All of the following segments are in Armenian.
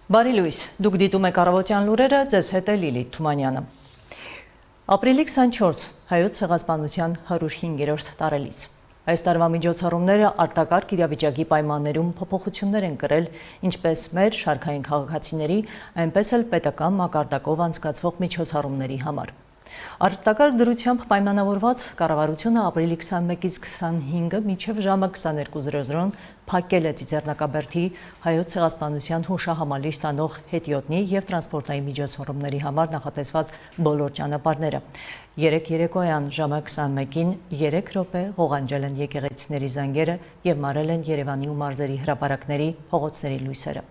Բարի լույս, դուք դիտում եք առավոտյան լուրերը, ձեզ հետ է Լիլիթ Թումանյանը։ Ապրիլի 24 հայոց ցեղասպանության 105-րդ տարելից։ Այս տարվա միջոցառումները արտակարգ իրավիճակի պայմաններում փոփոխություններ են կրել ինչպես մեր շարքային քաղաքացիների, այնպես էլ պետական մակարդակով անցկացվող միջոցառումների համար։ Արտակարգ դրությամբ պայմանավորված կառավարությունը ապրիլի 21-ից 25-ը մինչև ժամը 22:00 փակել է Ծիծեռնակաբերդի հայոց ցեղասպանության հուշահամալիր տանող հետիոտնի և տրանսպորտային միջոցառումների համար նախատեսված բոլոր ճանապարհները։ Երեկ երեկոյան ժամը 21-ին 3 րոպե ղողանջել են եկեղեցիների զանգերը և մարել են Երևանի ու մարզերի հրապարակների, փողոցների լույսերը։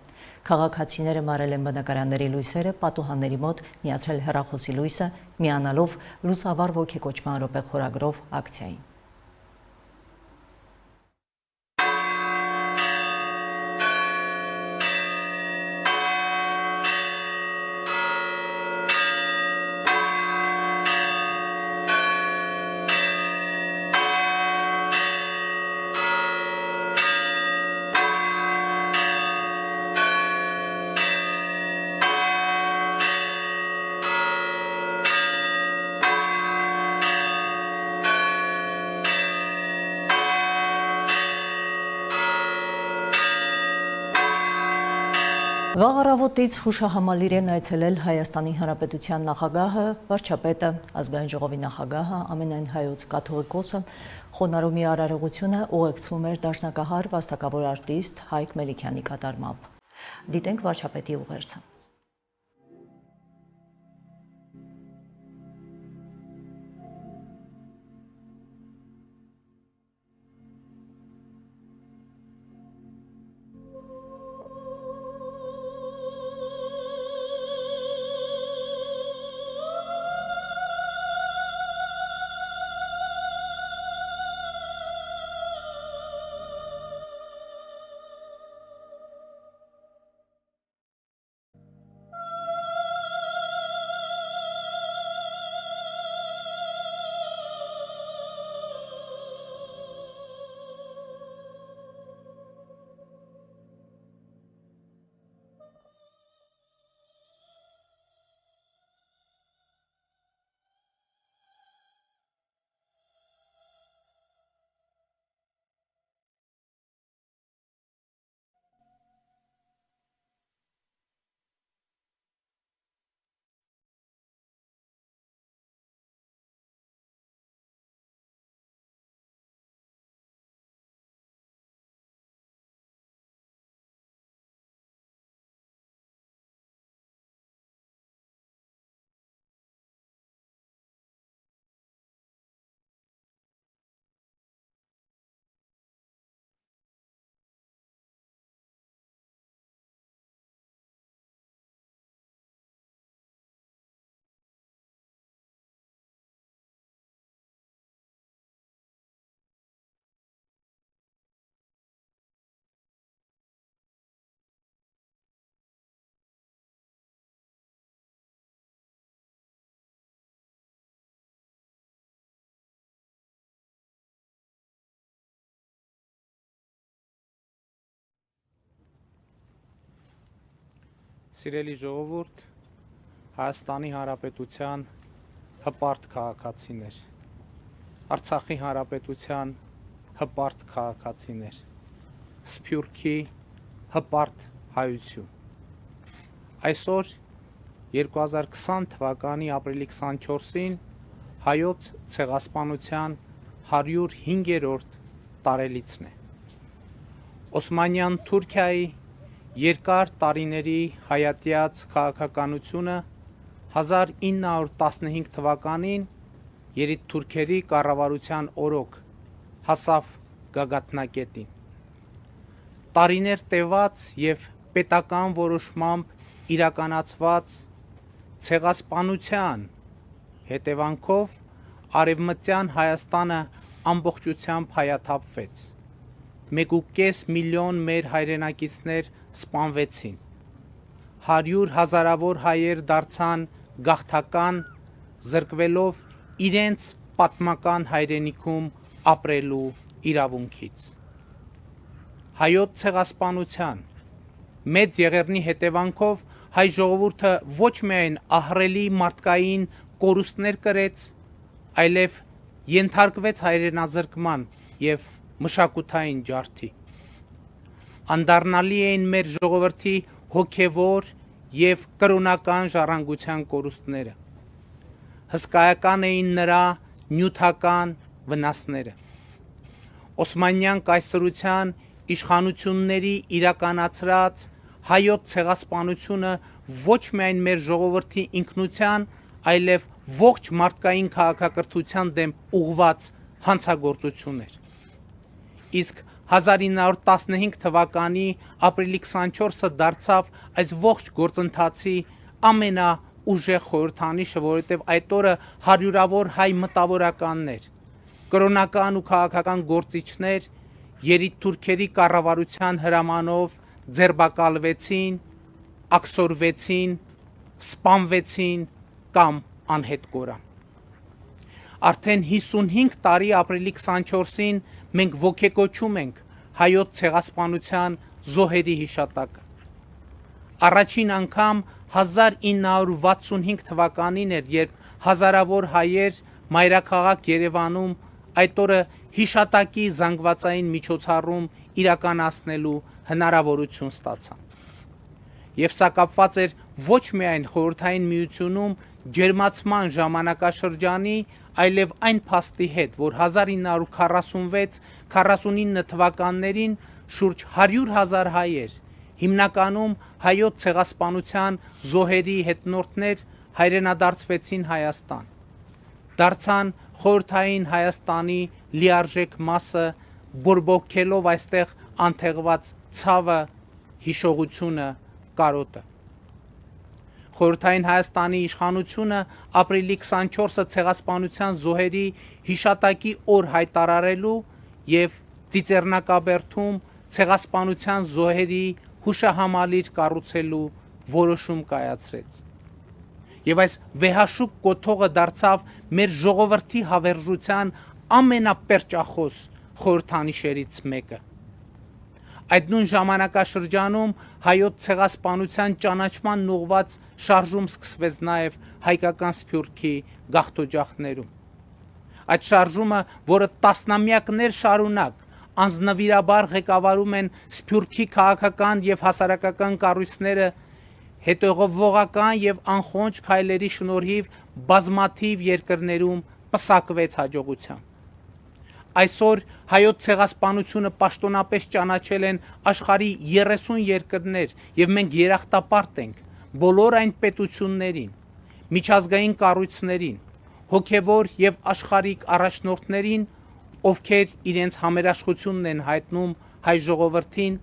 Քաղաքացիները մարել են բնակարանների լույսերը, պատուհանների մոտ միացրել հեռախոսի լույսը, միանալով լուսավար ոգեկոչման րոպե խորագրով ակցիային։ Վաղ առավոտից հուշահամալիր են այցելել Հայաստանի Հանրապետության նախագահը, վարչապետը, ազգային ժողովի նախագահը, ամենայն հայոց կաթողիկոսը, խոնարհումի արարողությունը ուղեկցվում էր դաշնակահար վաստակավոր արտիստ Հայկ Մելիքյանի կատարմամբ։ Դիտենք վարչապետի ուղերձը։ Սիրելի ժողովուրդ, Հայաստանի Հանրապետության հպարտ քաղաքացիներ, Արցախի Հանրապետության հպարտ քաղաքացիներ, Սփյուռքի հպարտ հայություն։ Այսօր 2020 թվականի ապրիլի 24-ին հայոց ցեղասպանության 105-րդ տարելիցն է։ Օսմանյան Թուրքիայի երկար տարիների հայատյաց քաղաքականությունը 1915 թվականին երիտթուրքերի կառավարության օրոք հասավ գագաթնակետին։ Տարիներ տևած և պետական որոշմամբ իրականացված ցեղասպանության հետևանքով Արևմտյան Հայաստանը ամբողջությամբ հայաթափվեց։ 1,5 միլիոն մեր հայրենակիցներ սպանվեցին, 100 հազարավոր հայեր դարձան գաղթական, զրկվելով իրենց պատմական հայրենիքում ապրելու իրավունքից։ Հայոց ցեղասպանության մեծ եղերնի հետևանքով հայ ժողովուրդը ոչ միայն ահռելի մարդկային կորուստներ կրեց, այլև ենթարկվեց հայրենազրկման եւ մշակութային ջարդի։ Անդառնալի էին մեր ժողովրդի հոգևոր եւ կրոնական ժառանգության կորուստները։ Հսկայական էին նրա նյութական վնասները։ Օսմանյան կայսրության իշխանությունների իրականացրած հայոց ցեղասպանությունը ոչ միայն մեր ժողովրդի ինքնության, այլև ողջ մարդկային քաղաքակրթության դեմ ուղղված հանցագործություն էր։ Իսկ 1915 թվականի ապրիլի 24-ը դարձավ այս ողջ գործընթացի ամենաուժեղ խորհրդանիշը, որովհետև այդ օրը հարյուրավոր հայ մտավորականներ, կրոնական ու քաղաքական գործիչներ երիտթուրքերի կառավարության հրամանով ձերբակալվեցին, աքսորվեցին, սպանվեցին կամ անհետ կորան։ Արդեն 55 տարի ապրիլի 24-ին մենք ոգեկոչում ենք հայոց ցեղասպանության զոհերի հիշատակը։ Առաջին անգամ 1965 թվականին էր, երբ հազարավոր հայեր մայրաքաղաք Երևանում այդ օրը հիշատակի զանգվածային միջոցառում իրականացնելու հնարավորություն ստացան։ Եվ սա կապված էր ոչ միայն Խորհրդային Միությունում ջերմացման ժամանակաշրջանի, այլև այն փաստի հետ, որ 1946-49 թվականներին շուրջ 100,000 հայեր, հիմնականում հայոց ցեղասպանության զոհերի հետնորդներ, հայրենադարձվեցին Հայաստան, դարձան խորհրդային Հայաստանի լիարժեք մասը, բորբոքելով այստեղ անթեղված ցավը, հիշողությունը, կարոտը։ Խորհրդային Հայաստանի իշխանությունը ապրիլի 24-ը ցեղասպանության զոհերի հիշատակի օր հայտարարելու եւ Ծիծեռնակաբերդում ցեղասպանության զոհերի հուշահամալիր կառուցելու որոշում կայացրեց։ Եվ այս վեհաշուկ կոթողը դարձավ մեր ժողովրդի հավերժության ամենապերճախոս խորհրդանիշերից մեկը։ Այդ նույն ժամանակաշրջանում հայոց ցեղասպանության ճանաչման ուղղված շարժում սկսվեց նաև հայկական Սփյուռքի գաղթօջախներում։ Այդ շարժումը, որը տասնամյակներ շարունակ անձնվիրաբար ղեկավարում են Սփյուռքի քաղաքական եւ հասարակական կառույցները, հետողողական եւ անխոնջ քայլերի շնորհիվ բազմաթիվ երկրներում պսակվեց հաջողությամբ։ Այսօր հայոց ցեղասպանությունը պաշտոնապես ճանաչել են աշխարհի 30 երկրներ եւ մենք երախտապարտ ենք բոլոր այն պետություններին, միջազգային կառույցներին, հոգեվոր եւ աշխարհիկ առաջնորդներին, ովքեր իրենց համերաշխությունն են հայտնում հայ ժողովրդին,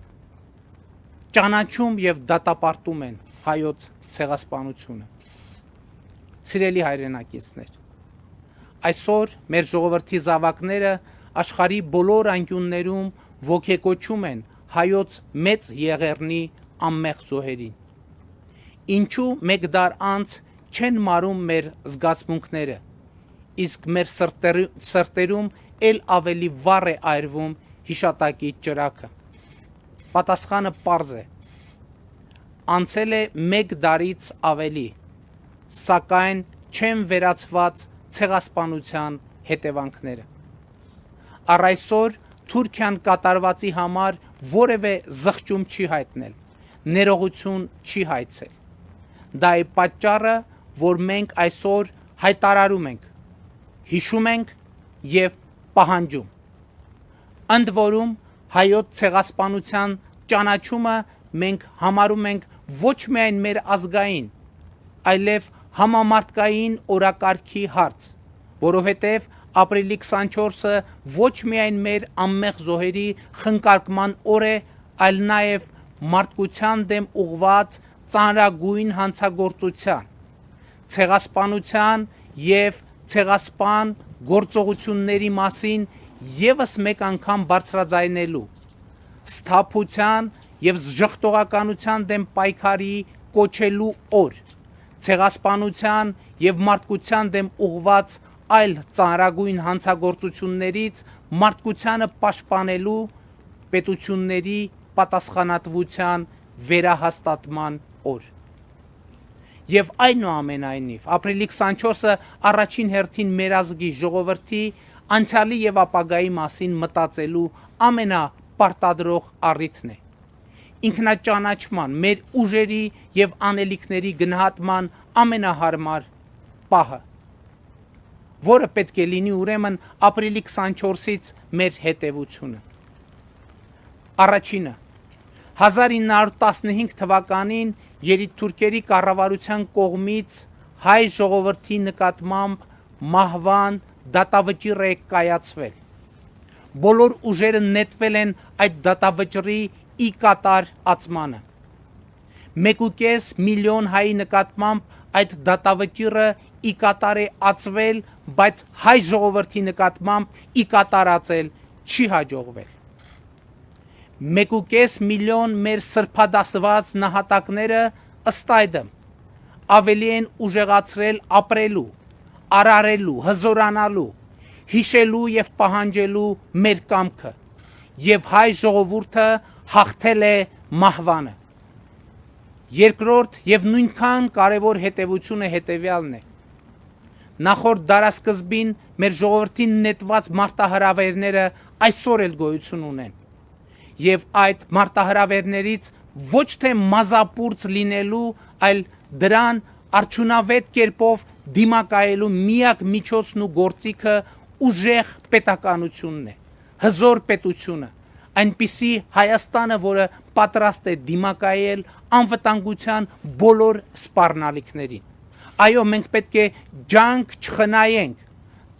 ճանաչում եւ դատապարտում են հայոց ցեղասպանությունը։ Սիրելի հայրենակիցներ, այսօր մեր ժողովրդի զավակները աշխարհի բոլոր անկյուններում ոգեկոչում են հայոց մեծ եղեռնի անմեղ զոհերին։ Ինչու մեկ դար անց չեն մարում մեր զգացմունքները, իսկ մեր սրտերում էլ ավելի վառ է այրվում հիշատակի ճրագը։ Պատասխանը պարզ է։ Անցել է մեկ դարից ավելի, սակայն չեն վերացված ցեղասպանության հետևանքները։ Առ այսօր Թուրքիան կատարվածի համար որևէ զղջում չի հայտնել, ներողություն չի հայցել։ Դա է պատճառը, որ մենք այսօր հայտարարում ենք, հիշում ենք եւ պահանջում։ Ընդ որում հայոց ցեղասպանության ճանաչումը մենք համարում ենք ոչ միայն մեր ազգային, այլև համամարտկային օրակարգի հարց, որովհետև ապրիլի 24-ը ոչ միայն մեր անմեղ զոհերի խնկարկման օր է, այլ նաև մարդկության դեմ ուղղված ծանրագույն հանցագործության, ցեղասպանության եւ ցեղասպան գործողությունների մասին եւս մեկ անգամ բարձրաձայնելու, սթափության եւ ժխտողականության դեմ պայքարի կոչելու օր, ցեղասպանության եւ մարդկության դեմ ուղղված այլ ծանրագույն հանցագործություններից մարդկությանը պաշտպանելու պետությունների պատասխանատվության վերահաստատման օր։ Եվ այնուամենայնիվ ապրիլի 24-ը առաջին հերթին մեր ազգի ժողովրդի անցյալի եւ ապագայի մասին մտածելու ամենապարտադրող առիթն է։ Ինքնաճանաչման, մեր ուժերի եւ անելիքների գնահատման ամենահարմար պահը, որը պետք է լինի ուրեմն ապրիլի 24-ից մեր հետևությունը։ Առաջինը 1915 թվականին երիտթուրքերի կառավարության կողմից հայ ժողովրդի նկատմամբ մահվան դատավճիռ է կայացվել։ Բոլոր ուժերը նետվել են այդ դատավճռի ի կատար ածմանը։ 1.5 միլիոն հայի նկատմամբ այդ դատավճիռը ի կատար է ածվել, բայց հայ ժողովրդի նկատմամբ ի կատար ածել չի հաջողվել։ 1.5 միլիոն մեր սրբադասված նահատակները ըստ այդմ ավելի են ուժեղացրել ապրելու, արարելու, հզորանալու, հիշելու եւ պահանջելու մեր կամքը, եւ հայ ժողովուրդը հաղթել է մահվանը։ Երկրորդ եւ նույնքան կարեւոր հետեւությունը հետեւյալն է։ Նախորդ դարասկզբին մեր ժողովրդին նետված մարտահրավերները այսօր էլ գոյություն ունեն։ Եվ այդ մարտահրավերներից ոչ թե մազապուրծ լինելու, այլ դրան արդյունավետ կերպով դիմակայելու միակ միջոցն ու գործիքը ուժեղ պետականությունն է, հզոր պետությունը, այնպիսի Հայաստանը, որը պատրաստ է դիմակայել անվտանգության բոլոր սպառնալիքներին։ Այո, մենք պետք է ջանք չխնայենք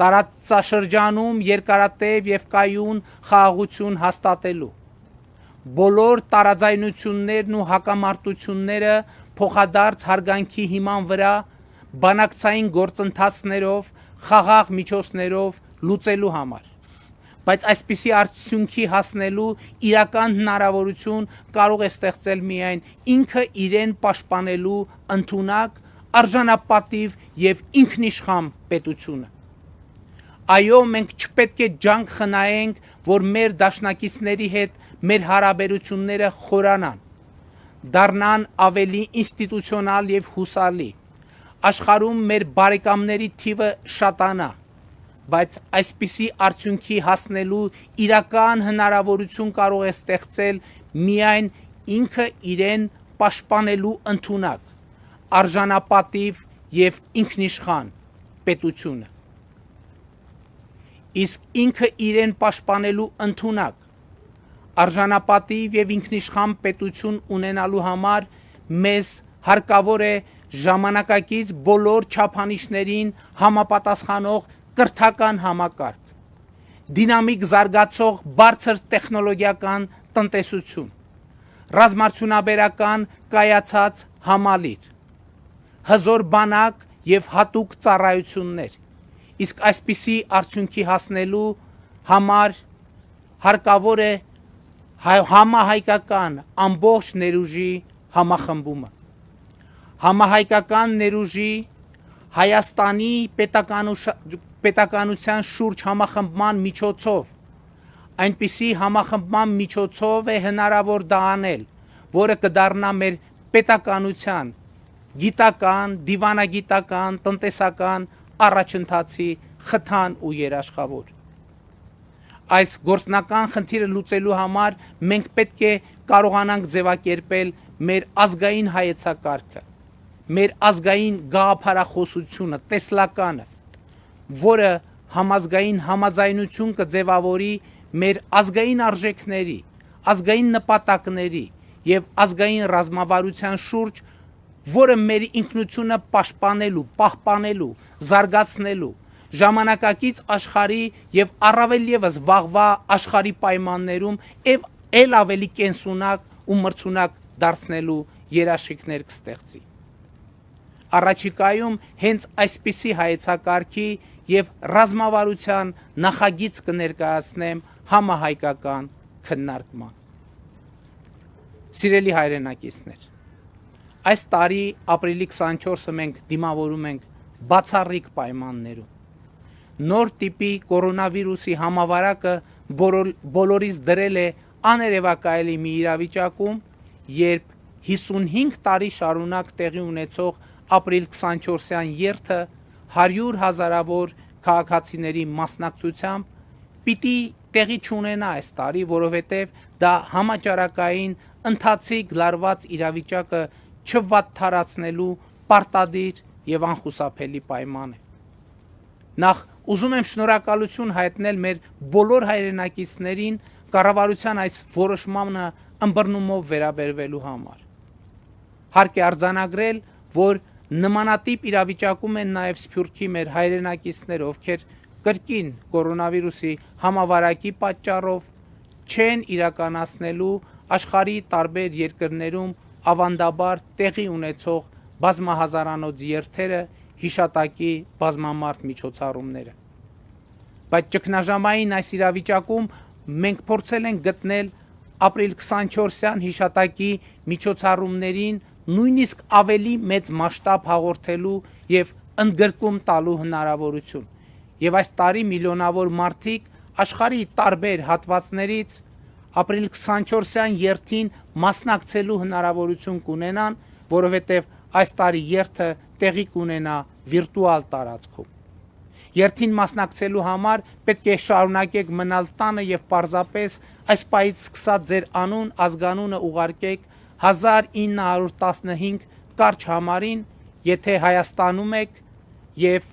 տարածաշրջանում երկարատև եւ կայուն խաղաղություն հաստատելու։ Բոլոր տարաձայնություններն ու հակամարտությունները փոխադարձ հարգանքի հիման վրա բանակցային գործընթացներով, խաղաղ միջոցներով լուծելու համար։ Բայց այսպիսի արդյունքի հասնելու իրական հնարավորություն կարող է ստեղծել միայն ինքը իրեն պաշտպանելու ընդունակ, արժանապատիվ եւ ինքնիշխան պետությունը։ Այո, մենք չպետք է ջանք խնայենք, որ մեր դաշնակիցների հետ մեր հարաբերությունները խորանան, դառնան ավելի ինստիտուցիոնալ եւ հուսալի, աշխարհում մեր բարեկամների թիվը շատանա, բայց այսպիսի արդյունքի հասնելու իրական հնարավորություն կարող է ստեղծել միայն ինքը իրեն պաշտպանելու ընդունակ, արժանապատիվ եւ ինքնիշխան պետությունը։ Իսկ ինքը իրեն պաշտպանելու ընդունակ, արժանապատիվ եւ ինքնիշխան պետություն ունենալու համար մեզ հարկավոր է ժամանակակից բոլոր չափանիշներին համապատասխանող կրթական համակարգ, դինամիկ զարգացող բարձր տեխնոլոգիական տնտեսություն, ռազմարդյունաբերական կայացած համալիր, հզոր բանակ եւ հատուկ ծառայություններ։ Իսկ այսպիսի արդյունքի հասնելու համար հարկավոր է համահայկական ամբողջ ներուժի համախմբումը։ Համահայկական ներուժի Հայաստանի պետականության շուրջ համախմբման միջոցով, այնպիսի համախմբման միջոցով է հնարավոր դա անել, որը կդառնա մեր պետականության գիտական, դիվանագիտական, տնտեսական առաջընթացի խթան ու երաշխավոր։ Այս գործնական խնդիրը լուծելու համար մենք պետք է կարողանանք ձևակերպել մեր ազգային հայեցակարգը, մեր ազգային գաղափարախոսությունը, տեսլականը, որը համազգային համաձայնություն կձևավորի մեր ազգային արժեքների, ազգային նպատակների եւ ազգային ռազմավարության շուրջ, որը մեր ինքնությունը պաշտպանելու, պահպանելու, զարգացնելու, ժամանակակից աշխարհի եւ առավել եւս վաղվա աշխարհի պայմաններում ել ավելի կենսունակ ու մրցունակ դարձնելու երաշխիքներ կստեղծի։ Առաջիկայում հենց այսպիսի հայեցակարգի եւ ռազմավարության նախագիծ կներկայացնեմ համահայկական քննարկման։ Սիրելի հայրենակիցներ, այս տարի ապրիլի 24-ը մենք դիմավորում ենք բացառիկ պայմաններում։ Նոր տիպի կորոնավիրուսի համավարակը բոլորիս դրել է աներևակայելի մի իրավիճակում, երբ 55 տարի շարունակ տեղի ունեցող ապրիլ 24-յան երթը 100 հազարավոր քաղաքացիների մասնակցությամբ պիտի տեղի չունենա այս տարի, որովհետև դա համաճարակային ընթացիկ լարված իրավիճակը չվատթարացնելու պարտադիր եւ անխուսափելի պայման է։ Նախ ուզում եմ շնորհակալություն հայտնել մեր բոլոր հայրենակիցներին կառավարության այս որոշմանը ըմբռնումով վերաբերվելու համար։ Հարկ է արձանագրել, որ նմանատիպ իրավիճակում են նաև Սփյուռքի մեր հայրենակիցներ, ովքեր կրկին կորոնավիրուսի համավարակի պատճառով չեն իրականացնելու աշխարհի տարբեր երկրներում ավանդաբար տեղի ունեցող բազմահազարանոց երթերը, հիշատակի բազմամարդ միջոցառումները։ Բայց ճգնաժամային այս իրավիճակում մենք փորձել ենք գտնել ապրիլ 24-յան հիշատակի միջոցառումներին նույնիսկ ավելի մեծ մասշտաբ հաղորդելու եւ ընդգրկում տալու հնարավորություն։ Եվ այս տարի միլիոնավոր մարդիկ աշխարհի տարբեր հատվածներից ապրիլ 24-յան երթին մասնակցելու հնարավորություն կունենան, որովհետև այս տարի երթը տեղի կունենա վիրտուալ տարածքում։ Երթին մասնակցելու համար պետք է շարունակեք մնալ տանը եւ պարզապես այս պահից սկսած ձեր անուն, ազգանունը ուղարկեք 1915 կարճ համարին, եթե Հայաստանում եք, եւ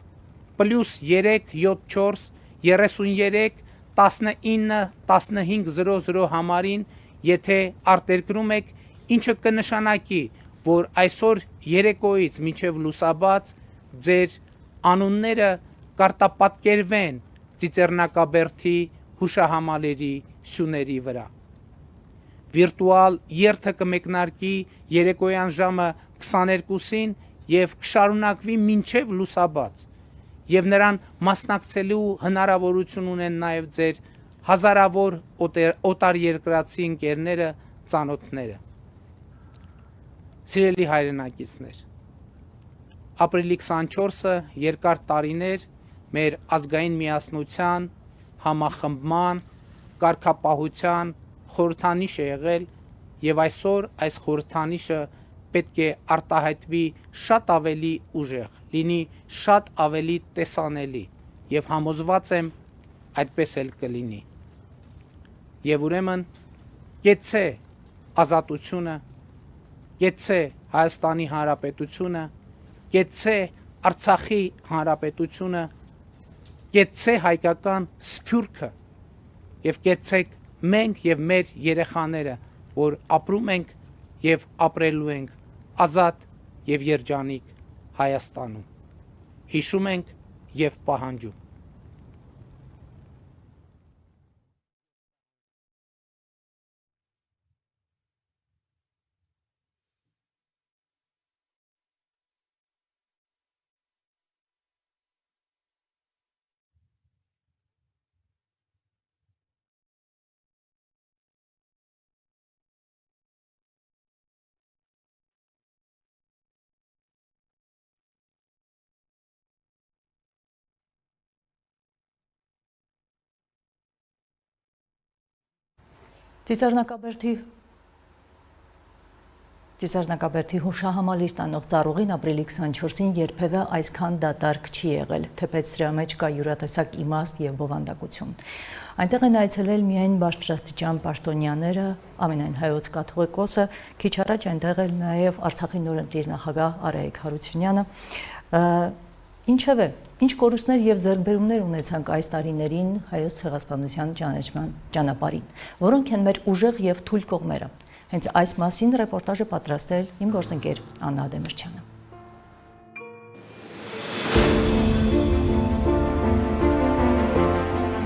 +3 74 33 19 1500 համարին, եթե արտերկրում եք, ինչը կնշանակի, որ այսօր երեկոյից մինչև լուսաբաց ձեր անունները կարտապատկերվեն Ծիծեռնակաբերդի հուշահամալիրի սյուների վրա։ Վիրտուալ երթը կմեկնարկի երեկոյան ժամը 22-ին եւ կշարունակվի մինչև լուսաբաց, եւ նրան մասնակցելու հնարավորություն ունեն նաեւ ձեր հազարավոր օտարերկրացի ընկերները, ծանոթները։ Սիրելի հայրենակիցներ, ապրիլի 24-ը երկար տարիներ մեր ազգային միասնության, համախմբման, կարգապահության խորհրդանիշ է եղել եւ այսօր այս խորհրդանիշը պետք է արտահայտվի շատ ավելի ուժեղ, լինի շատ ավելի տեսանելի եւ համոզված եմ այդպես էլ կլինի։ Եվ ուրեմն կեցցե ազատությունը, կեցցե Հայաստանի Հանրապետությունը, կեցցե Արցախի Հանրապետությունը, կեցցե հայկական Սփյուռքը եւ կեցցեք մենք եւ մեր երեխաները, որ ապրում ենք եւ ապրելու ենք ազատ եւ երջանիկ Հայաստանում։ Հիշում ենք եւ պահանջում։ Ծիծեռնակաբերդի հուշահամալիր տանող ծառուղին ապրիլի 24-ին երբևէ այսքան դատարկ չի եղել, թեպետ սրա մեջ կա յուրատեսակ իմաստ եւ բովանդակություն։ Այնտեղ են այցելել միայն բարձրաստիճան պաշտոնյաները, ամենայն հայոց կաթողիկոսը, քիչ առաջ այնտեղ էլ նաեւ Արցախի նորընտիր նախագահ Արայիկ Հարությունյանը։ Ինչևէ, ինչ կորուստներ եւ ձեռքբերումներ ունեցանք այս տարիներին հայոց ցեղասպանության ճանաչման ճանապարհին, որոնք են մեր ուժեղ եւ թույլ կողմերը։ Հենց այս մասին ռեպորտաժը պատրաստել իմ գործընկեր Աննա Դեմիրճյանը։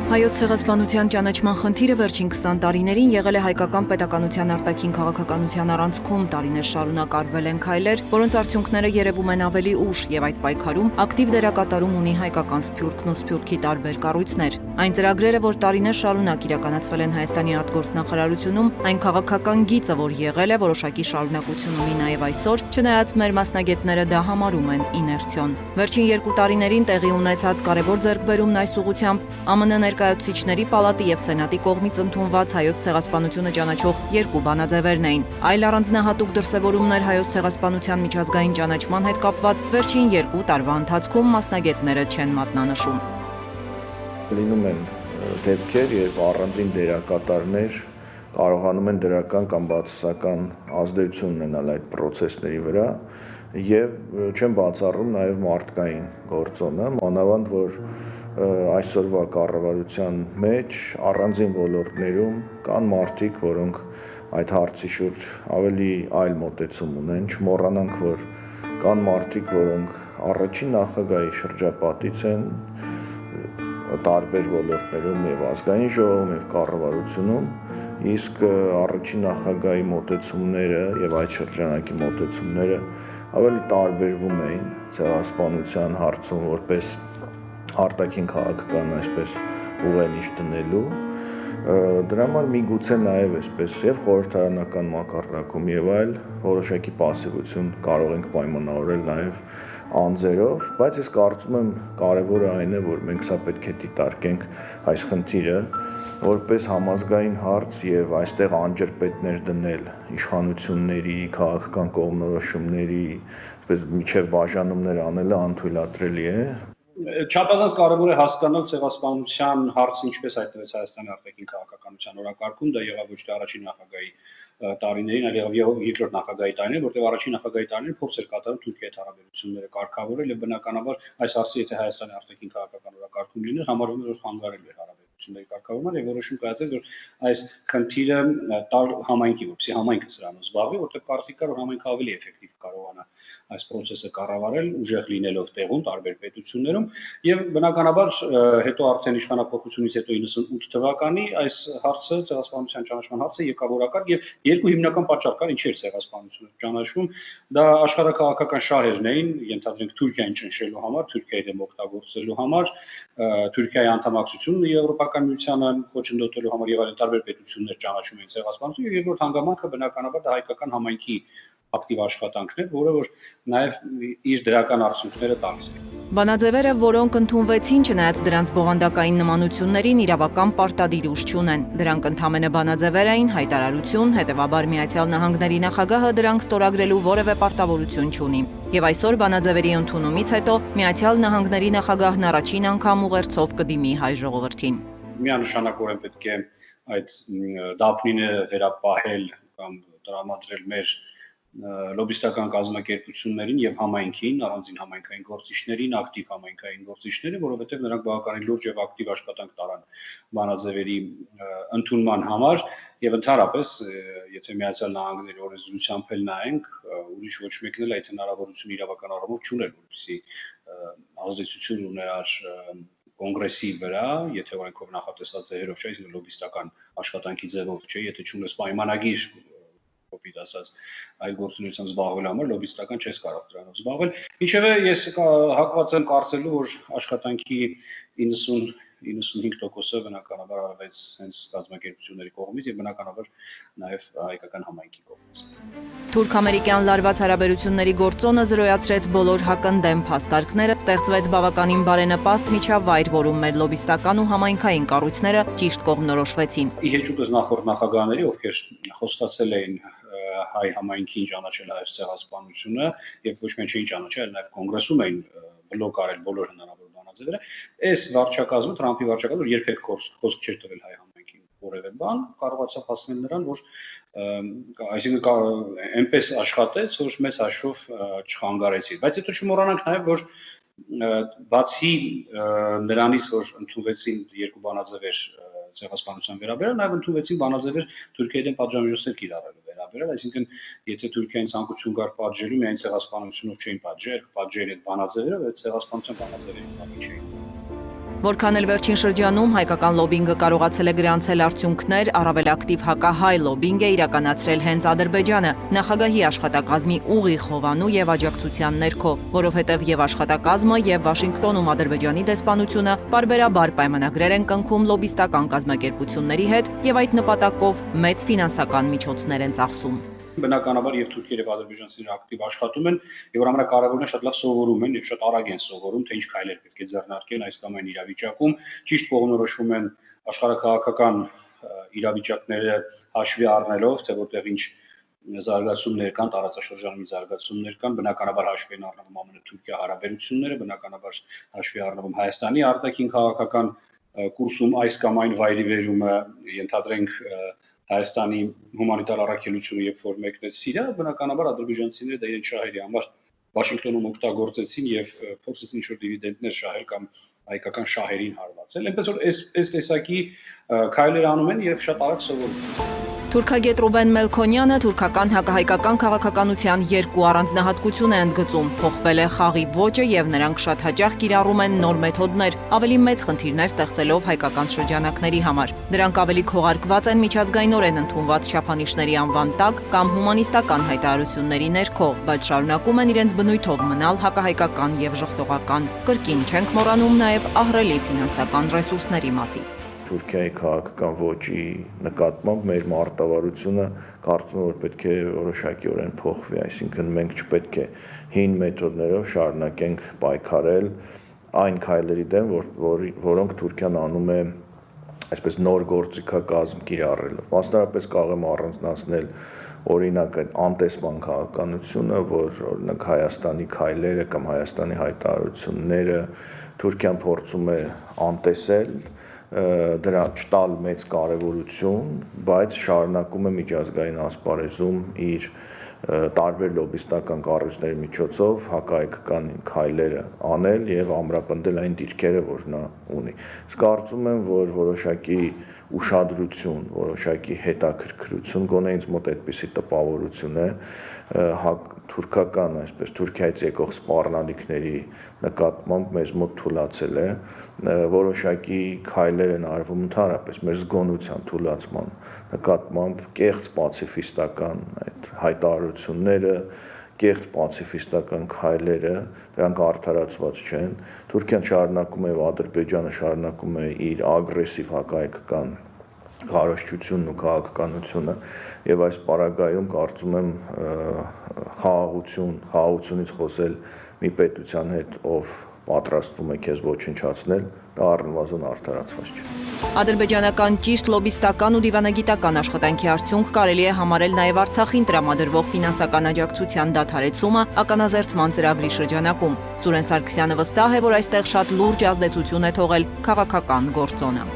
Հայոց ցեղասպանության ճանաչման խնդիրը վերջին 20 տարիներին եղել է հայկական պետականության արտաքին քաղաքականության առանցքում, տարիներ շարունակ արվել են քայլեր, որոնց արդյունքները երևում են ավելի ուշ եւ այդ պայքարում ակտիվ դերակատարում ունի հայկական Սփյուռքն ու Սփյուռքի տարբեր կառույցներ։ Այն ծրագրերը, որ տարիներ շարունակ իրականացվել են Հայաստանի արտգործնախարարությունում, այն քաղաքական գիծը, որ եղել է, որոշակի շարունակություն ունի նաև այսօր, չնայած մեր մասնագետները դա համարում են իներցիոն։ Վերջին 2 տարիներին տեղի ունեցած կարևոր ձեռքբերումն այս ուղղությամբ ԱՄՆ ներկայացուցիչների պալատի եւ Սենատի կողմից ընդունված հայոց ցեղասպանությունը ճանաչող 2 բանաձևերն էին։ Այլ առանձնահատուկ դրսևորումներ հայոց ցեղասպանության միջազգային ճանաչման հետ կապված վերջին 2 տարվա ընթացքում մասնագետները չեն մատնանշում։ Լինում են դեպքեր, երբ առանձին դերակատարներ կարողանում են դրական կամ բացասական ազդեցություն ունենալ այդ process-ների վրա եւ չեն բացառում նաեւ մարդկային գործոնը, մանավանդ որ այսօրվա կառավարության մեջ առանձին ոլորտներում կան մարդիկ, որոնք այդ հարցի շուրջ ավելի այլ մոտեցում ունեն, չմոռանանք, որ կան մարդիկ, որոնք առաջին նախագահի շրջապատից են տարբեր ոլորտներում եւ ազգային ժողովում եւ կառավարությունում, իսկ առաջին նախագահի մոտեցումները եւ այդ շրջանակի մոտեցումները ավելի տարբերվում էին ցեղասպանության հարցում որպես արտաքին քաղաքական այսպես ուղենիշ դնելու դրա համար միգուցե նաեւ այսպես եւ խորհրդարանական մակարդակում եւ այլ որոշակի պասիվություն կարող ենք պայմանավորել նաեւ անձերով, բայց ես կարծում եմ կարևորը այն է, որ մենք սա պետք է դիտարկենք այս խնդիրը որպես համազգային հարց եւ այստեղ անջրպետներ դնել իշխանությունների, քաղաքական կողմնորոշումների, այսպես միջև բաժանումներ անելը անթույլատրելի է։ Չափազանց կարևոր է հասկանալ ցեղասպանության հարցը ինչպես հայտնվեց Հայաստանի արտաքին քաղաքականության օրակարգում, դա եղավ ոչ թե առաջին նախագահի տարիներին, այլ եղավ երկրորդ նախագահի տարիներին, որտեղ առաջին նախագահի տարիներին փորձ էր կատարում Թուրքիայի հետ հարաբերությունները կարգավորել եւ բնականաբար այս հարցը եթե Հայաստանի արտաքին քաղաքական օրակարգում լիներ, համարվում էր որ խանգարել էր հարաբերությունների կարգավորումը եւ որոշում կայացրեց որ այս խնդիրը տալ համայնքի, որպեսզի համայնքը սրանով զբաղվի, որտեղ կարծիք կար որ համայնքը ավելի էֆեկտիվ կարողանա այս process-ը կառավարել ուժեղ լինելով տեղում տարբեր պետություններում եւ բնականաբար հետո արդեն իշխանապողությունից հետո 98 թվականի այս հարցը ցեղասպանության ճանաչման հարցը եկավ օրակարգ եւ երկու հիմնական պատճառ կար ինչի էր ցեղասպանությունը ճանաչվում դա աշխարհակաղակական շահերն էին ենթադրենք Թուրքիային ճնշելու համար Թուրքիայի դեմ օգտագործելու համար Թուրքիայի անդամակցությունն եվրոպական միությանը խոչընդոտելու համար եւ այլ տարբեր պետություններ ճանաչում էին ցեղասպանությունը եւ երկրորդ հանգամանքը բնականաբար դա հայկական համայնքի ակտիվ աշխատանքներ, որը որ նաև իր դրական արդյունքները տալիս է։ Բանաձևերը, որոնք ընդունվեցին, չնայած դրանց բովանդակային նմանություններին, իրավական պարտադիր ուժ չունեն։ Դրանք ընդհանրապես բանաձևեր էին, հայտարարություն, հետևաբար Միացյալ Նահանգների նախագահը դրանք ստորագրելու որևէ պարտավորություն չունի։ Եվ այսօր բանաձևերի ընդունումից հետո Միացյալ Նահանգների նախագահն առաջին անգամ ուղերձով կդիմի հայ ժողովրդին։ Միանշանակորեն պետք է այդ դափնիները վերապահել կամ տրամադրել մեր լոբիստական կազմակերպություններին եւ համայնքին, առանձին համայնքային գործիչներին, ակտիվ համայնքային գործիչներին, որովհետեւ նրանք բավականին լուրջ եւ ակտիվ աշխատանք տարան բանաձևերի ընդունման համար եւ ընդհանրապես, եթե Միացյալ Նահանգների օրենսդրությամբ էլ նայենք, ուրիշ ոչ մեկն էլ այդ հնարավորությունը իրավական առումով չուներ, որպեսզի ազդեցություն ուներ կոնգրեսի վրա, եթե օրենքով նախատեսված ձևերով չէ, իսկ լոբիստական աշխատանքի ձևով չէ, եթե չունես պայմանագիր կոպիտ ասած այլ գործունեությամբ զբաղվելու համար լոբիստական չես կարող դրանով զբաղվել։ Ինչևէ ես հակված եմ կարծելու, որ աշխատանքի 90-95%-ը բնականաբար արվեց հենց կազմակերպությունների կողմից եւ բնականաբար նաեւ հայկական համայնքի կողմից։ Թուրք-ամերիկյան լարված հարաբերությունների գործոնը զրոյացրեց բոլոր հակընդդեմ փաստարկները, ստեղծվեց բավականին բարենպաստ միջավայր, որում մեր լոբիստական ու համայնքային կառույցները ճիշտ կողմնորոշվեցին։ Իհեճուկս նախորդ նախագահների, ովքեր խոստացել էին հայ համայնքին ճանաչել այս ցեղասպանությունը եւ ոչ միայն չէին ճանաչել, այլ նաեւ կոնգրեսում էին բլոկ արել բոլոր հնարավոր բանաձևերը, այս վարչակազմը, Թրամփի վարչակազմը երբեք խոսք չէր տվել հայ համայնքին որևէ բան, կարողացավ հասնել նրան, որ այսինքն այնպես աշխատեց, որ մեծ հաշվով չխանգարեցին։ Բայց հետո չմոռանանք նաեւ, որ բացի նրանից, որ ընդունվեցին երկու բանաձևեր ցեղասպանության վերաբերյալ, նաև ընդունվեցին բանաձևեր Թուրքիայի դեմ պատժամիջոցներ կիրառելու վերաբերյալ, այսինքն եթե Թուրքիային ցանկություն կար պատժելու, միայն ցեղասպանությունով չէին պատժել, պատժել այդ բանաձևերը, այդ ցեղասպանության բանաձևերին պատժ չէին։ Որքան էլ վերջին շրջանում հայկական լոբինգը կարողացել է գրանցել արդյունքներ, առավել ակտիվ հակահայ լոբինգ է իրականացրել հենց Ադրբեջանը, նախագահի աշխատակազմի ուղիղ հովանու եւ աջակցության ներքո, որովհետեւ եւ աշխատակազմը եւ Վաշինգտոնում Ադրբեջանի դեսպանությունը բարբերաբար պայմանագրեր են կնքում լոբիստական կազմակերպությունների հետ եւ այդ նպատակով մեծ ֆինանսական միջոցներ են ծախսում։ Բնականաբար եւ թուրքերը եւ ադրբեջանցիները ակտիվ աշխատում են եւ որ ամենակարևորն է շատ լավ սովորում են եւ շատ արագ են սովորում թե ինչ քայլեր պետք է ձեռնարկեն այս կամ այն իրավիճակում ճիշտ կողմնորոշվում են աշխարհակաղակական իրավիճակները հաշվի առնելով թե որտեղ ինչ զարգացումներ կան տարածաշրջանում զարգացումներ կան բնականաբար հաշվի են առնվում ԱՄՆ Թուրքիա հարաբերությունները բնականաբար հաշվի առնվում Հայաստանի արտաքին քաղաքական կուրսում այս կամ այն վայրի վերումը ենթադրենք Հայաստանի հումանիտար առաքելությունը երբ որ մեկնեցին, բնականաբար ադրբեջանցիները դա իրենց շահերի համար Վաշինգտոնում օգտագործեցին եւ փորձեցին ինչ-որ դիվիդենտներ շահել կամ հայկական շահերին հարվածել։ Այնպես որ այս տեսակի քայլեր անում են եւ շատ արագ սովորում։ Թուրքագետ Ռուբեն Մելքոնյանը թուրքական հակահայկական քաղաքականության երկու առանձնահատկություն է ընդգծում։ Փոխվել է խաղի ոճը եւ նրանք շատ հաճախ կիրառում են նոր մեթոդներ, ավելի մեծ խնդիրներ ստեղծելով հայկական շրջանակների համար։ Դրանք ավելի քողարկված են միջազգայինորեն ընդունված չափանիշների անվան տակ կամ հումանիստական հայտարարությունների ներքո, բայց շարունակում են իրենց բնույթով մնալ հակահայկական եւ ժխտողական։ Կրկին չենք մոռանում նաեւ ահռելի ֆինանսական ռեսուրսների մասին։ Թուրքիայի քաղաքական ոճի նկատմամբ մեր մարտավարությունը կարծում եմ որ պետք է որոշակիորեն փոխվի, այսինքն մենք չպետք է հին մեթոդներով շարունակենք պայքարել այն քայլերի դեմ, որոնք Թուրքիան անում է այսպես նոր գործիքակազմ կիրառելով։ Մասնավորապես կարող եմ առանձնացնել օրինակ այդ անտեսման քաղաքականությունը, որ օրինակ Հայաստանի քայլերը կամ Հայաստանի հայտարարությունները Թուրքիան փորձում է անտեսել դրա չտալ մեծ կարևորություն, բայց շարունակում է միջազգային ասպարեզում իր տարբեր լոբիստական կառույցների միջոցով հակահայկական քայլերը անել եւ ամրապնդել այն դիրքերը, որ նա ունի։ Իսկ կարծում եմ, որ որոշակի ուշադրություն, որոշակի հետաքրքրություն, գոնե ինձ մոտ այդպիսի տպավորություն է, թուրքական, այսպես Թուրքիայից եկող սպառնալիքների նկատմամբ մեզ մոտ թուլացել է, որոշակի քայլեր են արվում ընդհանրապես մեր զգոնության թուլացման նկատմամբ կեղծ պացիֆիստական այդ հայտարարությունները, կեղծ պացիֆիստական քայլերը, դրանք արդարացված չեն։ Թուրքիան շարունակում է, Ադրբեջանը շարունակում է իր ագրեսիվ հակահայկական քարոզչությունն ու քաղաքականությունը եւ այս պարագայում կարծում եմ խաղաղությունից խոսել մի պետության հետ, ով պատրաստվում է քեզ ոչնչացնել, դա առնվազն արդարացված չէ։ Ադրբեջանական ճիշտ լոբիստական ու դիվանագիտական աշխատանքի արդյունք կարելի է համարել նաև Արցախին տրամադրվող ֆինանսական աջակցության դադարեցումը ականազերծման ծրագրի շրջանակում։ Սուրեն Սարգսյանը վստահ է, որ այստեղ շատ լուրջ ազդեցություն է թողել քաղաքական գործոնը։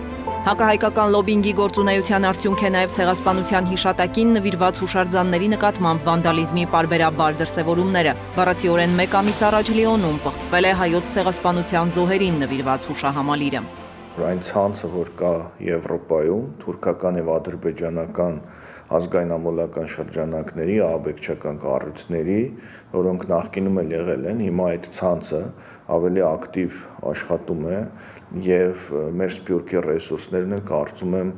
Հակահայկական լոբինգի գործունեության արդյունք է նաև ցեղասպանության հիշատակին նվիրված հուշարձանների նկատմամբ վանդալիզմի պարբերաբար դրսևորումները։ Բառացիորեն մեկ ամիս առաջ Լիոնում պղծվել է հայոց ցեղասպանության զոհերին նվիրված հուշահամալիրը։ Այն ցանցը, որ կա Եվրոպայում, թուրքական եւ ադրբեջանական ազգայնամոլական շրջանակների, ահաբեկչական կառույցների, որոնք նախկինում էլ եղել են, հիմա այդ ցանցը ավելի ակտիվ աշխատում է եւ մեր սփյուռքի ռեսուրսներն էլ կարծում եմ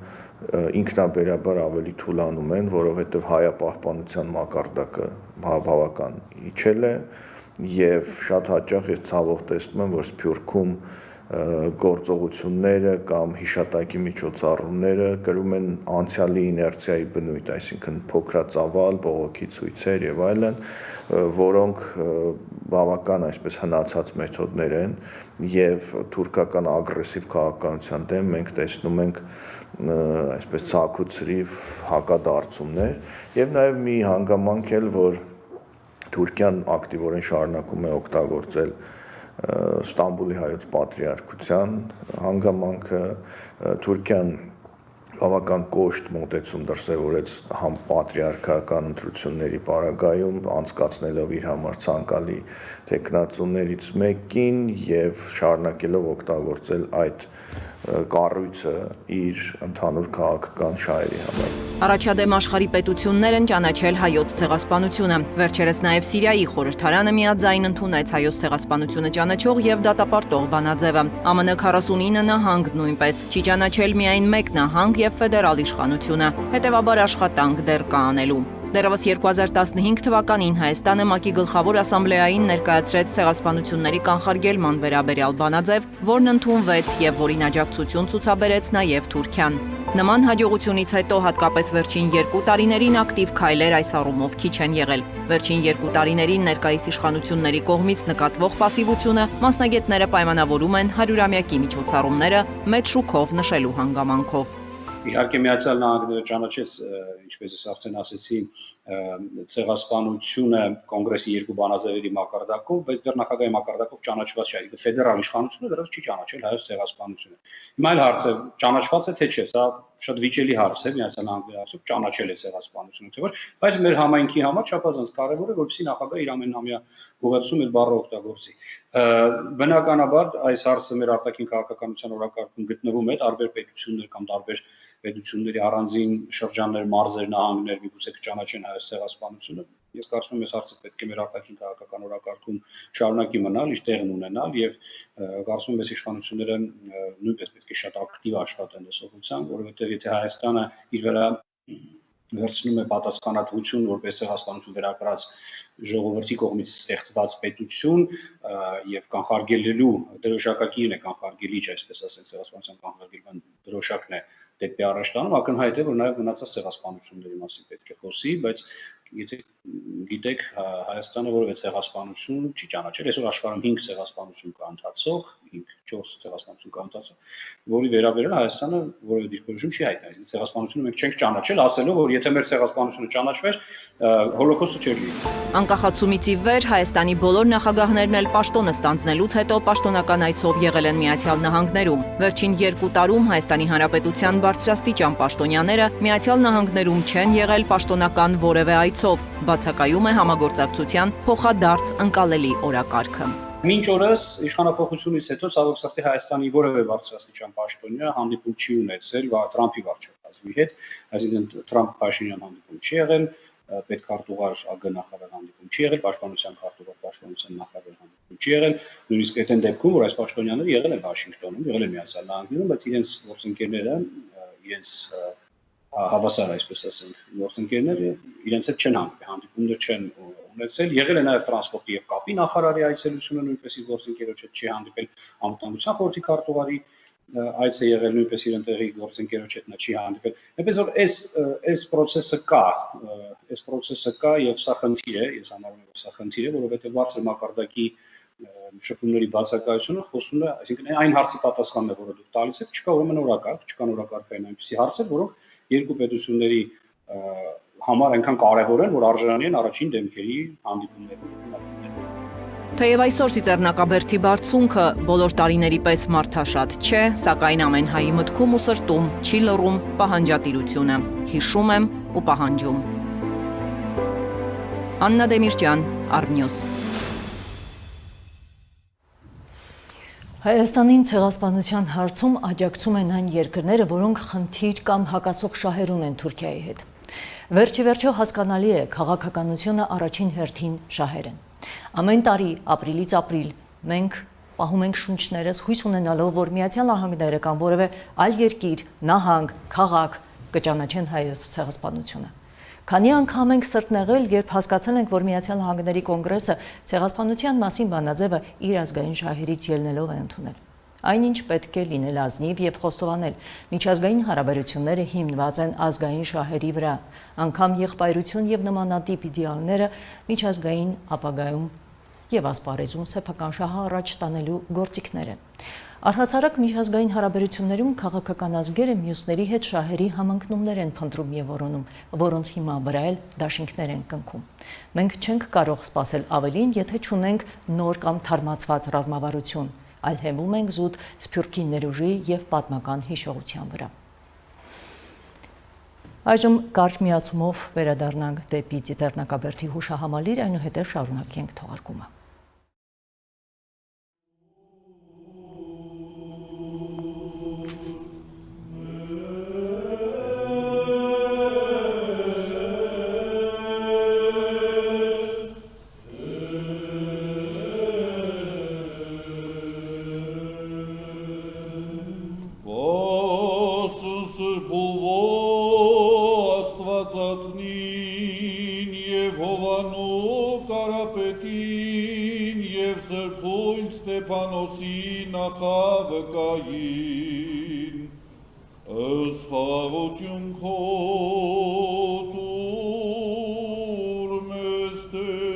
ինքնաբերաբար ավելի թուլանում են, որովհետեւ հայապահպանության մակարդակը բավական իջել է եւ շատ հաճախ ես ցավով տեսնում եմ, որ սփյուռքում գործողությունները կամ հիշատակի միջոցառումները կրում են անցյալի իներցիայի բնույթ, այսինքն փոքրածավալ, բողոքի ցույցեր եւ այլն, որոնք բավական այսպես հնացած մեթոդներ են եւ թուրքական ագրեսիվ քաղաքականության դեմ մենք տեսնում ենք այսպես ցակուցրիվ հակադարձումներ եւ նաեւ մի հանգամանք էլ, որ Թուրքիան ակտիվորեն շարունակում է օգտագործել Ստամբուլի հայոց պատրիարքության հանգամանքը, Թուրքիան բավական կոշտ մոտեցում դրսևորեց համ պատրիարքական ընտրությունների պարագայում, անցկացնելով իր համար ցանկալի տեխնացուներից մեկին եւ շարունակելով օգտագործել այդ կառույցը իր ընդհանուր քաղաքական շահերի համար։ Առաջադեմ աշխարհի պետություններ են ճանաչել հայոց ցեղասպանությունը։ Վերջերս նաև Սիրիայի խորհրդարանը միաձայն ընդունեց հայոց ցեղասպանությունը ճանաչող եւ դատապարտող բանաձևը։ ԱՄՆ 49 նահանգ նույնպես չի ճանաչել միայն մեկ նահանգ եւ ֆեդերալ իշխանությունը։ Հետևաբար աշխատանք դեռ կա անելու։ Դեռևս 2015 թվականին Հայաստանը ՄԱԿ-ի գլխավոր ասամբլեային ներկայացրեց ցեղասպանությունների կանխարգելման վերաբերյալ բանաձև, որն ընդունվեց եւ որին աջակցություն ցուցաբերեց նաեւ Թուրքիան։ Նման հաջողությունից հետո հատկապես վերջին 2 տարիներին ակտիվ քայլեր այս առումով քիչ են եղել։ Վերջին 2 տարիներին ներկայիս իշխանությունների կողմից նկատվող պասիվությունը մասնագետները պայմանավորում են 100-ամյակի միջոցառումները մեծ շուքով նշելու հանգամանքով։ Իհարկե Միացյալ Նահանգները ճանաչեց, ինչպես ես արդեն ասացի, ցեղասպանությունը կոնգրեսի 2 բանաձևերի մակարդակով, բայց դեռ նախագահի մակարդակով ճանաչված չէ, այսինքն ֆեդերալ իշխանությունը դեռ չի ճանաչել հայոց ցեղասպանությունը։ Հիմա այլ հարց է, ճանաչված է թե չէ, սա շատ վիճելի հարց է Միացյալ Նահանգների հարցով, ճանաչել է ցեղասպանությունը թե ոչ, բայց մեր համայնքի համար չափազանց կարևոր է, որպեսզի նախագահը իր ամենամյա ուղերձում այդ բառը օգտագործի։ Բնականաբար այս հարցը մեր արտաքին քաղաքականության օրակարգում գտնվում է, տարբեր պետություններ կամ տարբեր պետությունների առանձին շրջաններ, մարզեր, նահանգներ միգուցե կճանաչեն հայոց ցեղասպանությունը։ Ես կարծում եմ, այս հարցը պետք է մեր արտաքին քաղաքական օրակարգում շարունակի մնալ, իր տեղն ունենալ եւ կարծում եմ, այս իշխանությունները նույնպես պետք է շատ ակտիվ աշխատեն այս ուղղությամբ, որովհետեւ եթե Հայաստանը իր վրա վերցնում է պատասխանատվություն որպես ցեղասպանություն վերակրած ժողովրդի կողմից ստեղծված պետություն եւ կանխարգելելու դրոշակակիրն է կանխարգելիչ, այսպես ասենք, ցեղասպանության կանխարգելման դրոշակն է դեպի առաջ տանում, ակնհայտ է, որ նաև մնացած ցեղասպանությունների մասին պետք է խոսի, բայց եթե գիտեք, Հայաստանը որևէ ցեղասպանություն չի ճանաչել, այսօր աշխարհում 5 ցեղասպանություն կա ընթացող, 5-4 ցեղասպանություն կա ընթացող, որի վերաբերյալ Հայաստանը որևէ դիրքորոշում չի հայտնել, ցեղասպանությունը մենք չենք ճանաչել, ասելով, որ եթե մեր ցեղասպանությունը ճանաչվեր, հոլոկոստը չէր լինի։ Անկախացումից ի վեր Հայաստանի բոլոր նախագահներն էլ պաշտոնը ստանձնելուց հետո պաշտոնական այցով եղել են Միացյալ Նահանգներում։ Վերջին 2 տարում Հայաստանի Հանրապետության բարձրաստիճան պաշտոնյաները Միացյալ Նահանգներում չեն եղել պաշտոնական որևէ այցով, բացակայում է համագործակցության փոխադարձ ընկալելի օրակարգը։ Մինչ օրս իշխանապողությունից հետո ցավոք սրտի Հայաստանի որևէ բարձրաստիճան պաշտոնյա հանդիպում չի ունեցել Թրամփի վարչակազմի հետ, այսինքն Թրամփ-Փաշինյան հանդիպում չի եղել, պետքարտուղար ԱԳ նախարար հանդիպում չի եղել, պաշտպանության քարտուղար պաշտպանության նախարար հանդիպում չի եղել, նույնիսկ այդ դեպքում, որ այս պաշտոնյաները եղել են Վաշինգտոնում, եղել են Միացյալ Նահանգներում, բայց իրենց գործընկերները, իրենց հավասար, այսպես ասենք, գործընկերները իրենց հետ չեն հանդիպումներ չեն ունեցել, եղել է նաև տրանսպորտի եւ կապի նախարարի այցելությունը նույնպես իր գործընկերոջ հետ չի հանդիպել, անվտանգության խորհրդի քարտուղարի այց է եղել նույնպես իր ընտեղի գործընկերոջ հետ նա չի հանդիպել։ Այնպես որ այս process-ը կա եւ սա խնդիր է, ես համարում եմ, որ սա խնդիր է, որովհետեւ բարձր մակարդակի շփումների բացակայությունը խոսում է, այսինքն այն հարցի պատասխանն է, որը դուք տալիս եք, չկա ուրեմն օրակարգ, չկան օրակարգային այնպիսի հարցեր, որոնք երկու պետությունների համար այնքան կարևոր են, որ արժանի են առաջին դեմքերի հանդիպումների։ Թեև այսօր Ծիծեռնակաբերդի բարձունքը բոլոր տարիների պես մարդաշատ չէ, սակայն ամեն հայի մտքում ու սրտում չի լռում պահանջատիրությունը։ Հիշում եմ ու պահանջում։ Աննա Դեմիրճյան, Artnews։ Հայաստանին ցեղասպանության հարցում աջակցում են այն երկրները, որոնք խնդիր կամ հակասող շահեր ունեն Թուրքիայի հետ։ Վերջիվերջո հասկանալի է, քաղաքականությունը առաջին հերթին շահեր են։ Ամեն տարի ապրիլից ապրիլ մենք պահում ենք շունչներս հույս ունենալով, որ Միացյալ Նահանգները կամ որևէ այլ երկիր, նահանգ, քաղաք կճանաչեն հայոց ցեղասպանությունը։ Քանի անգամ ենք սրտնեղել, երբ հասկացել ենք, որ Միացյալ Նահանգների կոնգրեսը ցեղասպանության մասին բանաձևը իր ազգային շահերից ելնելով է ընդունել։ Այնինչ պետք է լինել ազնիվ եւ խոստովանել, միջազգային հարաբերությունները հիմնված են ազգային շահերի վրա, անգամ եղբայրություն եւ նմանատիպ իդեալները միջազգային ապագայում եւ ասպարեզում սեփական շահը առաջ տանելու գործիքներ են։ Առհասարակ միջազգային հարաբերություններում քաղաքական ազգերը մյուսների հետ շահերի համընկնումներ են փնտրում եւ որոնում, որոնց հիմա վրա էլ դաշինքներ են կնքում։ Մենք չենք կարող սпасել ավելին, եթե չունենք նոր կամ թարմացված ռազմավարություն, այլ հենվում ենք զուտ սփյուռքի ներուժի եւ պատմական հիշողության վրա։ Այժմ կարճ միացումով վերադառնանք դեպի Ծիծեռնակաբերդի հուշահամալիր, այնուհետև շարունակենք թողարկումը։ Կարապետին և Սրբույն Ստեփանոսի նախավկային, ըստ խաղաղություն քո տուր մեզ Տեր։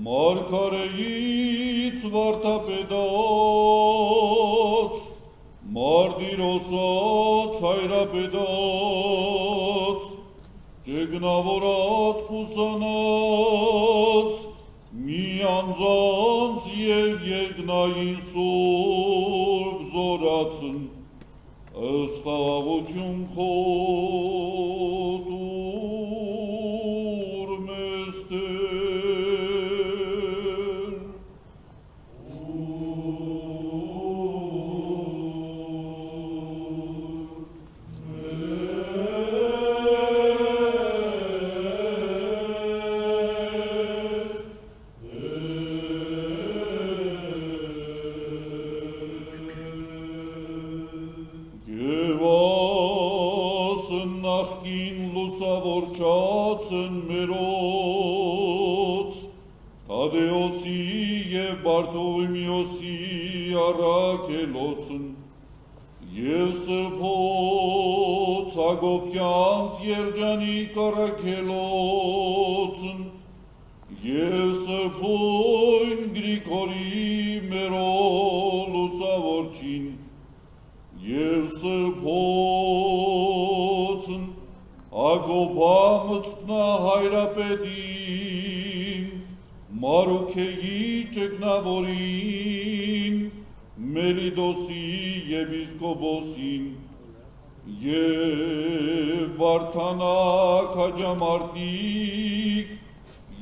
Մարգարեից վարդապետած, Մարդիրոսած հայրապետած, Ճգնավորած կուսանած, մի անձանց և երկնային սուրբ զորացն, ըստ խաղաղություն քո տուր մեզ Տեր։ Նախկին լուսավորչացն մերոց, Թադեոսի և Բարթովիմեոսի առաքելոցն, և Սրբոց Հակոբյանց երջանիկ առաքելոցն, և Սրբույն Գրիգորի մերոն լուսավորչին, և Սրբոցն Ագոբամցնա հայրապետին, Մարուքեի ճգնավորին, Մելիդոսի եպիսկոպոսին, և Վարդանակ հաջամարտիկ,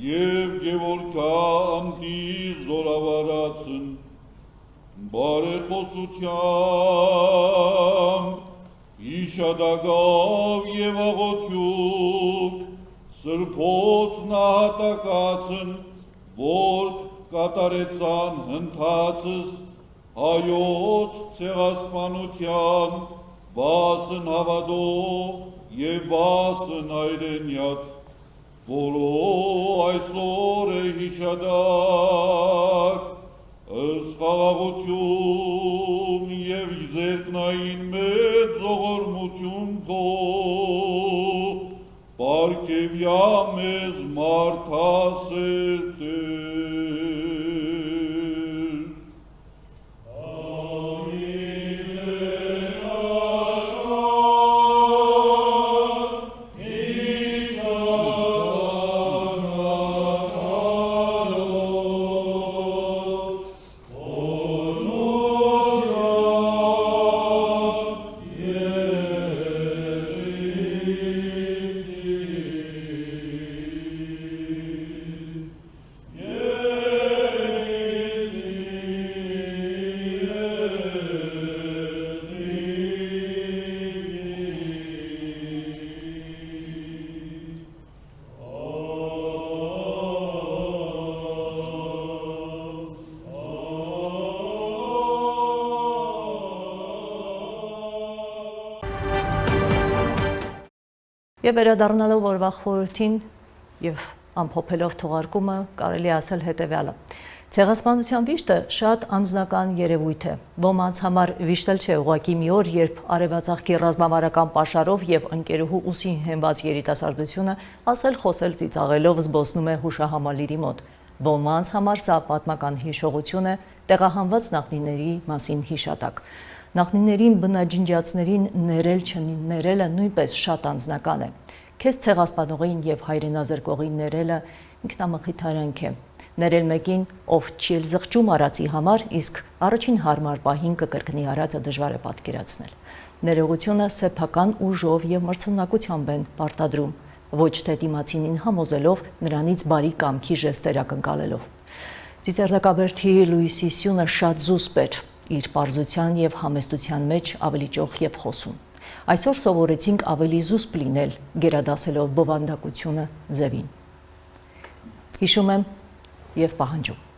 և Գևորգանտի զորավարացն, բարեխոսությամբ, իշադագավ և աղոթյուկ, Սրբոց նահատակացն, որ կատարեցան հնդացս, հայոց ցեղասպանության, վասն հավատո և վասն այրենյաց, որո այսօր է հիշադակ, ըստ խաղաղություն և ձերքնային մեծ ողորմություն քո, պարգևյա մեզ մարդասեր Տեր։ Եվ վերադառնալով օրվա խորհրդին եւ ամփոփելով թողարկումը կարելի ասել հետեւյալը. Ցեղասպանության վիշտը շատ անձնական երևույթ է։ Ոմանց համար վիշտել չէ ուղղակի մի օր, երբ արևածաղկի ռազմավարական պաշարով եւ ընկերուհու ուսին հենված երիտասարդությունը ասել խոսել ծիծաղելով զբոսնում է հուշահամալիրի մոտ։ Ոմանց համար սա պատմական հիշողություն է, տեղահանված նախնիների մասին հիշատակ։ Նախնիներին բնաջնջածներին ներել չներելը նույնպես շատ անձնական է։ Քեզ ցեղասպանողին եւ հայրենազրկողին ներելը ինքնամխիթարանք է։ Ներել մեկին, ով չի զղջում արածի համար, իսկ առաջին հարմար պահին կկրկնի արածը դժվար է պատկերացնել։ Ներողությունը սեփական ուժով եւ մրցունակությամբ են պարտադրում։ ոչ թե դիմացինին համոզելով, նրանից բարի կամքի ժեստեր ակնկալելով։ Ծիծեռնակաբերդի Լուիսի Սյունը շատ զուսպ էր, իր պարզության եւ համեստության մեջ ավելի ճոխ եւ խոսուն։ Այսօր սովորեցինք ավելի զուսպ լինել, գերադասելով բովանդակությունը ձևին։ Հիշում եմ եւ պահանջում։